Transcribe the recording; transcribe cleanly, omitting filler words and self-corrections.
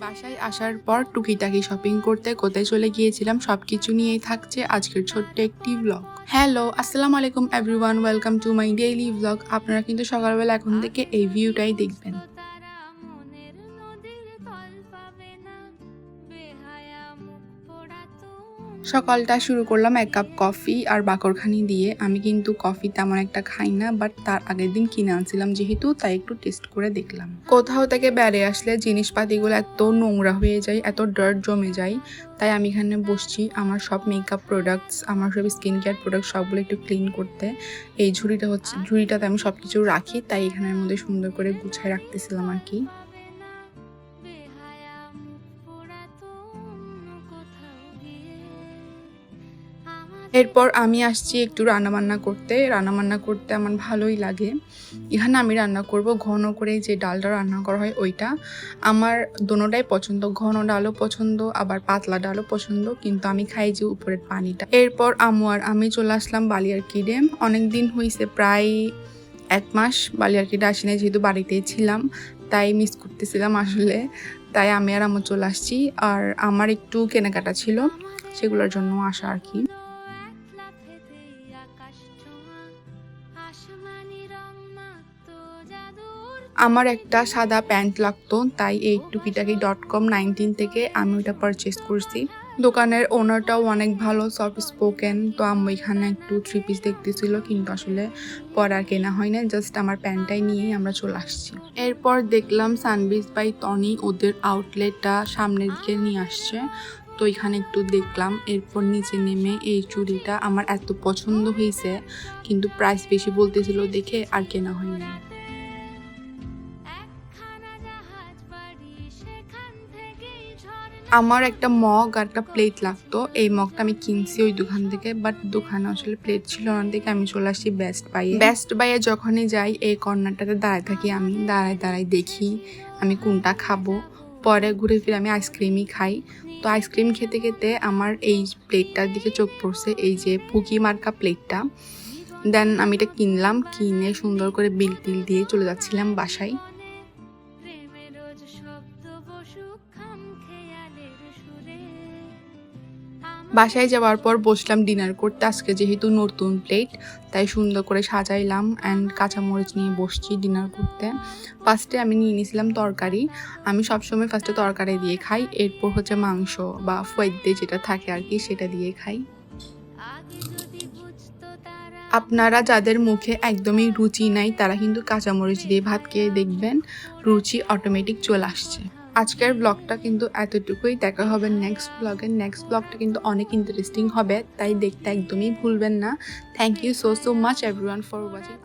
বাসায় আসার পর টুকিটাকি শপিং করতে কোথায় চলে গিয়েছিলাম সবকিছু নিয়েই থাকছে আজকের ছোট্ট একটি ব্লগ। হ্যালো, আসসালামু আলাইকুম everyone, welcome to my daily blog. আপনারা কিন্তু সকালবেলা এখন থেকে এই ভিউটাই দেখবেন। সকালটা শুরু করলাম এক কাপ কফি আর বাকরখানি দিয়ে। আমি কিন্তু কফি তেমন একটা খাই না, বাট তার আগের দিন কিনে আনছিলাম যেহেতু, তাই একটু টেস্ট করে দেখলাম। কোথাও থেকে বেড়ে আসলে জিনিসপাতিগুলো এত নোংরা হয়ে যায়, এত ডার্ট জমে যায়, তাই আমি এখানে বসছি আমার সব মেকআপ প্রোডাক্টস, আমার সব স্কিন কেয়ার প্রোডাক্ট সবগুলো একটু ক্লিন করতে। এই ঝুড়িটাতে আমি সব কিছু রাখি, তাই এখানের মধ্যে সুন্দর করে গুছায় রাখতেছিলাম আর কি। এরপর আমি আসছি একটু রান্নাবান্না করতে আমার ভালোই লাগে। এখানে আমি রান্না করব ঘন করে, যে ডালটা রান্না করা হয় ওইটা। আমার দোনোটাই পছন্দ, ঘন ডালও পছন্দ আবার পাতলা ডালও পছন্দ, কিন্তু আমি খাই যে উপরের পানিটা। এরপর আম্মু আর আমি চলে আসলাম বালিয়ারকিডে। অনেকদিন হয়েছে, প্রায় 1 মাস বালিয়ারকিডে আসি না, যেহেতু বাড়িতেই ছিলাম, তাই মিস করতেছিলাম আসলে। তাই আমি আর আম্মু চলে আসছি, আর আমার একটু কেনাকাটা ছিল, সেগুলোর জন্য আসা আর কি। আমার একটা সাদা প্যান্ট লাগতো, তাই এই টুকিটাকি.com19 থেকে আমি ওটা পারচেস করছি। দোকানের ওনারটাও অনেক ভালো, সফট স্পোকেন। তো আমি এখানে একটু 3 পিস দেখতেছিল, কিন্তু আসলে পরে আর কেনা হয় না, জাস্ট আমার প্যান্টটাই নিয়েই আমরা চলে আসছি। এরপর দেখলাম সানবিজ বাই টনি ওদের আউটলেটটা সামনের দিকে নিয়ে আসছে, তো এখানে একটু দেখলাম। এরপর নিচে নেমে এই চুড়িটা আমার এত পছন্দ হয়েছে, কিন্তু প্রাইস বেশি বলতেছিল দেখে আর কেনা হয়নি। আমার একটা মগ আর একটা প্লেট লাগতো, এই মগটা আমি কিনছি ওই দোকান থেকে, বাট দোকানে আসলে প্লেট ছিল না দেখে আমি চলে আসছি বেস্ট বাইয়ে। যখনই যাই এই কর্নারটাতে দাঁড়ায় থাকি, আমি দাঁড়ায় দেখি আমি কোনটা খাবো। পরে ঘুরে ফিরে আমি আইসক্রিমই খাই। তো আইসক্রিম খেতে খেতে আমার এই প্লেটটার দিকে চোখ পড়ছে, এই যে পুকি মার্কা প্লেটটা। দেন আমি এটা কিনলাম, কিনে সুন্দর করে বিল টিল দিয়ে চলে যাচ্ছিলাম বাসায়। বাসায় যাওয়ার পর বসলাম ডিনার করতে। আজকে যেহেতু নতুন প্লেট, তাই সুন্দর করে সাজাইলাম অ্যান্ড কাঁচামরিচ নিয়ে বসছি ডিনার করতে। ফার্স্টে আমি নিয়ে নিয়েছিলাম তরকারি। আমি সবসময় ফার্স্টে তরকারি দিয়ে খাই, এরপর হচ্ছে মাংস বা ফয়েদ্দে যেটা থাকে আর কি, সেটা দিয়ে খাই। আপনারা যাদের মুখে একদমই রুচি নাই, তারা কিন্তু কাঁচামরিচ দিয়ে ভাত খেয়ে দেখবেন, রুচি অটোমেটিক চলে আসছে। আজকের ব্লগটা কিন্তু এতটুকুই, দেখা হবে নেক্সট ব্লগটা কিন্তু অনেক ইন্টারেস্টিং হবে, তাই দেখতে একদমই ভুলবেন না। Thank you so much everyone for watching.